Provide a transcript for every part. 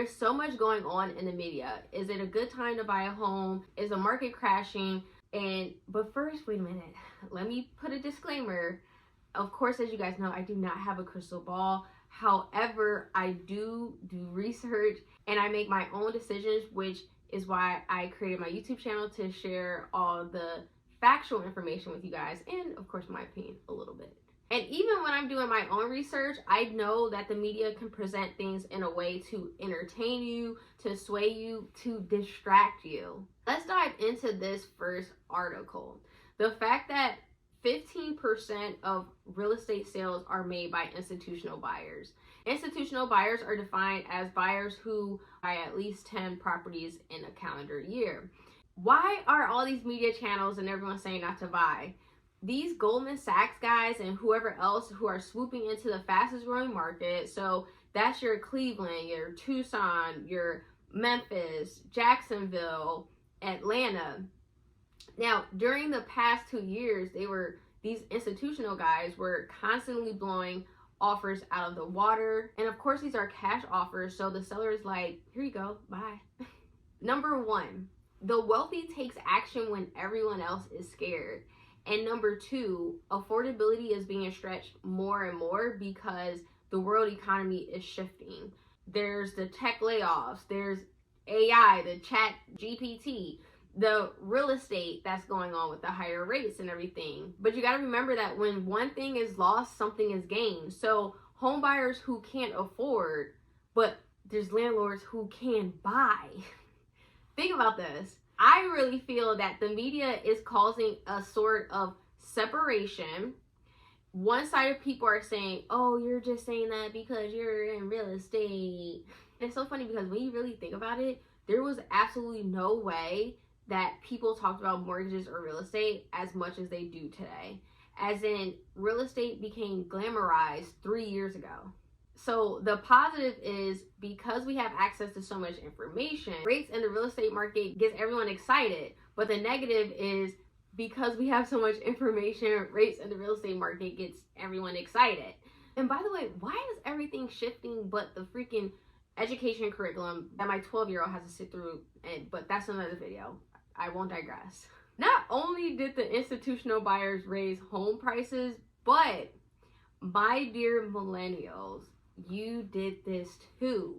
There's so much going on in the media. Is it a good time to buy a home? Is the market crashing? But first, wait a minute. Let me put a disclaimer. Of course, as you guys know, I do not have a crystal ball. However, I do research and I make my own decisions, which is why I created my YouTube channel, to share all the factual information with you guys, and of course my opinion a little bit. And even when I'm doing my own research, I know that the media can present things in a way to entertain you, to sway you, to distract you. Let's dive into this first article. The fact that 15% of real estate sales are made by institutional buyers. Institutional buyers are defined as buyers who buy at least 10 properties in a calendar year. Why are all these media channels and everyone saying not to buy? These Goldman Sachs guys and whoever else who are swooping into the fastest growing market, so that's your Cleveland, your Tucson, your Memphis, Jacksonville, Atlanta. Now, during the past 2 years, these institutional guys were constantly blowing offers out of the water. And of course, these are cash offers, so the seller is like, here you go, bye. Number one, the wealthy takes action when everyone else is scared. And number two, affordability is being stretched more and more because the world economy is shifting. There's the tech layoffs, there's AI, the chat GPT, the real estate that's going on with the higher rates and everything. But you got to remember that when one thing is lost, something is gained. So home buyers who can't afford, but there's landlords who can buy. Think about this. I really feel that the media is causing a sort of separation. One side of people are saying, oh, you're just saying that because you're in real estate. It's so funny because when you really think about it, there was absolutely no way that people talked about mortgages or real estate as much as they do today. As in, real estate became glamorized 3 years ago. So the positive is, because we have access to so much information, rates in the real estate market gets everyone excited. But the negative is, because we have so much information, rates in the real estate market gets everyone excited. And by the way, why is everything shifting but the freaking education curriculum that my 12-year-old has to sit through? But that's another video. I won't digress. Not only did the institutional buyers raise home prices, but my dear millennials, you did this too.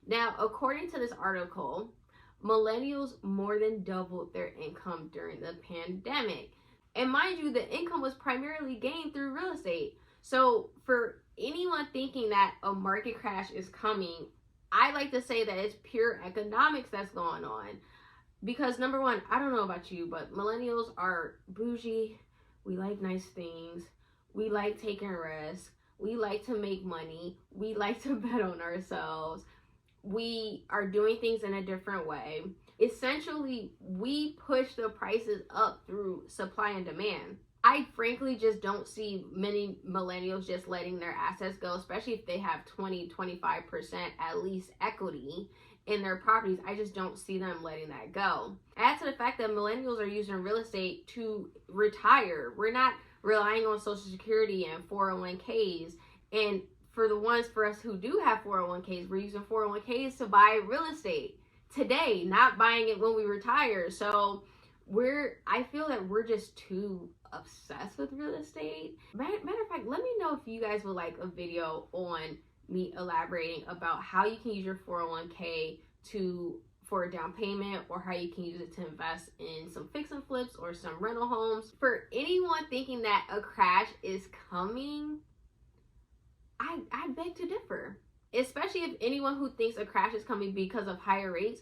Now, according to this article, millennials more than doubled their income during the pandemic. And mind you, the income was primarily gained through real estate. So for anyone thinking that a market crash is coming, I like to say that it's pure economics that's going on. Because number one, I don't know about you, but millennials are bougie. We like nice things. We like taking risks. We like to make money. We like to bet on ourselves. We are doing things in a different way. Essentially, we push the prices up through supply and demand. I frankly just don't see many millennials just letting their assets go, especially if they have 20-25% at least equity in their properties. I just don't see them letting that go. Add to the fact that millennials are using real estate to retire. We're not relying on Social Security and 401ks. And for us who do have 401ks, we're using 401ks to buy real estate today, not buying it when we retire. So I feel that we're just too obsessed with real estate. Matter of fact, let me know if you guys would like a video on me elaborating about how you can use your 401k for a down payment, or how you can use it to invest in some fix and flips or some rental homes. For anyone thinking that a crash is coming, I beg to differ. Especially if anyone who thinks a crash is coming because of higher rates.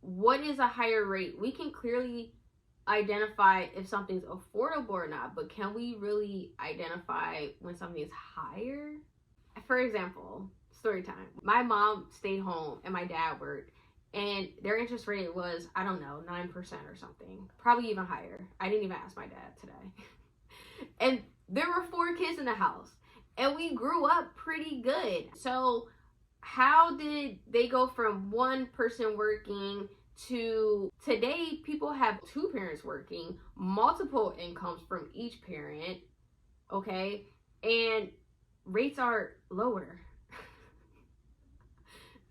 What is a higher rate? We can clearly identify if something's affordable or not, but can we really identify when something is higher? For example, story time. My mom stayed home and my dad worked, and their interest rate was, I don't know, 9% or something. Probably even higher. I didn't even ask my dad today. And there were 4 kids in the house, and we grew up pretty good. So how did they go from one person working to today? People have 2 parents working, multiple incomes from each parent, okay? And rates are lower.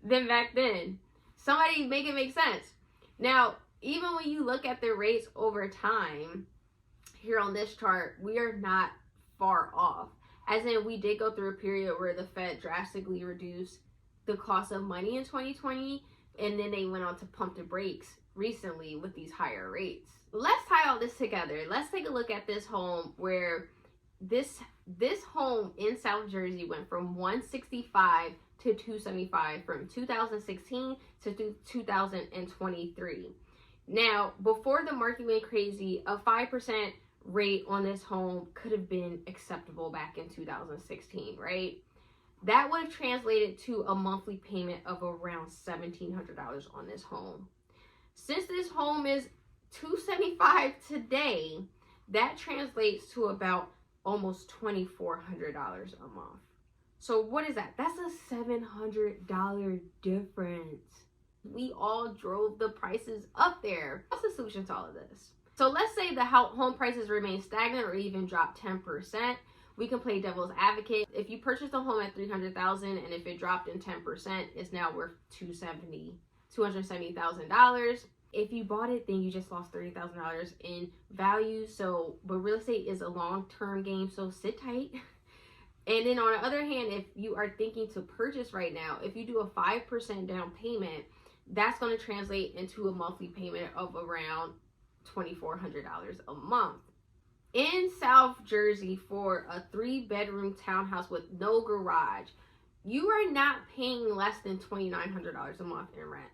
than back then. Somebody make it make sense. Now, even when you look at the rates over time, here on this chart, we are not far off. As in, we did go through a period where the Fed drastically reduced the cost of money in 2020, and then they went on to pump the brakes recently with these higher rates. Let's tie all this together. Let's take a look at this home where this home in South Jersey went from 165 to 275 from 2016 to 2023. Now, before the market went crazy, a 5% rate on this home could have been acceptable back in 2016, right? That would have translated to a monthly payment of around $1,700 on this home. Since this home is $275 today, that translates to about almost $2,400 a month. So what is that? That's a $700 difference. We all drove the prices up there. What's the solution to all of this? So let's say the home prices remain stagnant or even drop 10%. We can play devil's advocate. If you purchased a home at $300,000 and if it dropped in 10%, it's now worth $270,000. If you bought it, then you just lost $30,000 in value. So, but real estate is a long-term game, so sit tight. And then on the other hand, if you are thinking to purchase right now, if you do a 5% down payment, that's going to translate into a monthly payment of around $2,400 a month. In South Jersey, for a 3-bedroom townhouse with no garage, you are not paying less than $2,900 a month in rent.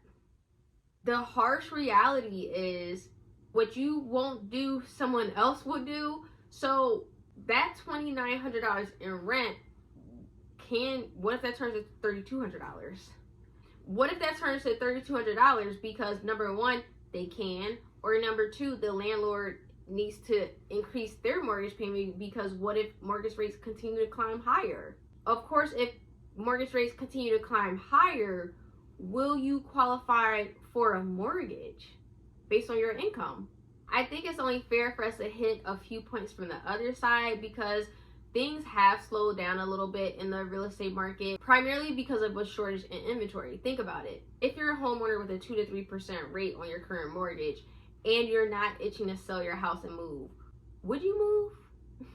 The harsh reality is what you won't do, someone else will do. So that $2,900 in rent what if that turns to $3,200? What if that turns to $3,200 because number one, they can, or number two, the landlord needs to increase their mortgage payment because what if mortgage rates continue to climb higher? Of course, if mortgage rates continue to climb higher, will you qualify for a mortgage based on your income? I think it's only fair for us to hit a few points from the other side because things have slowed down a little bit in the real estate market, primarily because of a shortage in inventory. Think about it. If you're a homeowner with a 2 to 3% rate on your current mortgage and you're not itching to sell your house and move, would you move?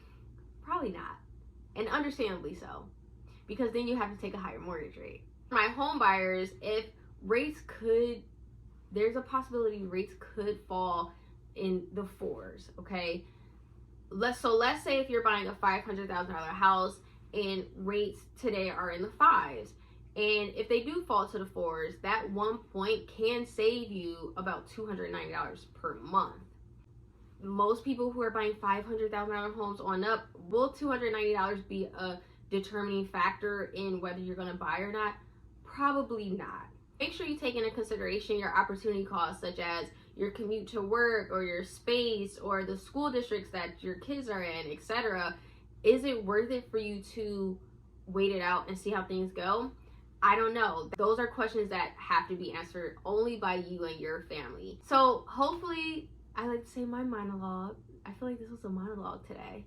Probably not. And understandably so, because then you have to take a higher mortgage rate. My home buyers, if rates there's a possibility rates could fall in the 4s, okay? Let's say if you're buying a $500,000 house and rates today are in the 5s, and if they do fall to the 4s, that 1 point can save you about $290 per month. Most people who are buying $500,000 homes on up, will $290 be a determining factor in whether you're going to buy or not? Probably not. Make sure you take into consideration your opportunity costs, such as your commute to work or your space or the school districts that your kids are in, etc. Is it worth it for you to wait it out and see how things go? I don't know. Those are questions that have to be answered only by you and your family. So hopefully, I like to say my monologue. I feel like this was a monologue today.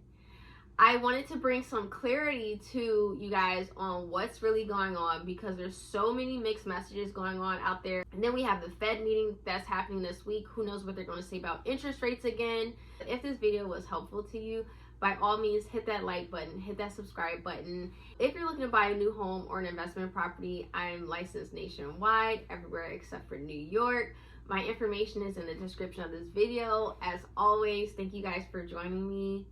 I wanted to bring some clarity to you guys on what's really going on because there's so many mixed messages going on out there. And then we have the Fed meeting that's happening this week. Who knows what they're going to say about interest rates again. If this video was helpful to you, by all means, hit that like button, hit that subscribe button. If you're looking to buy a new home or an investment property, I'm licensed nationwide, everywhere except for New York. My information is in the description of this video. As always, thank you guys for joining me.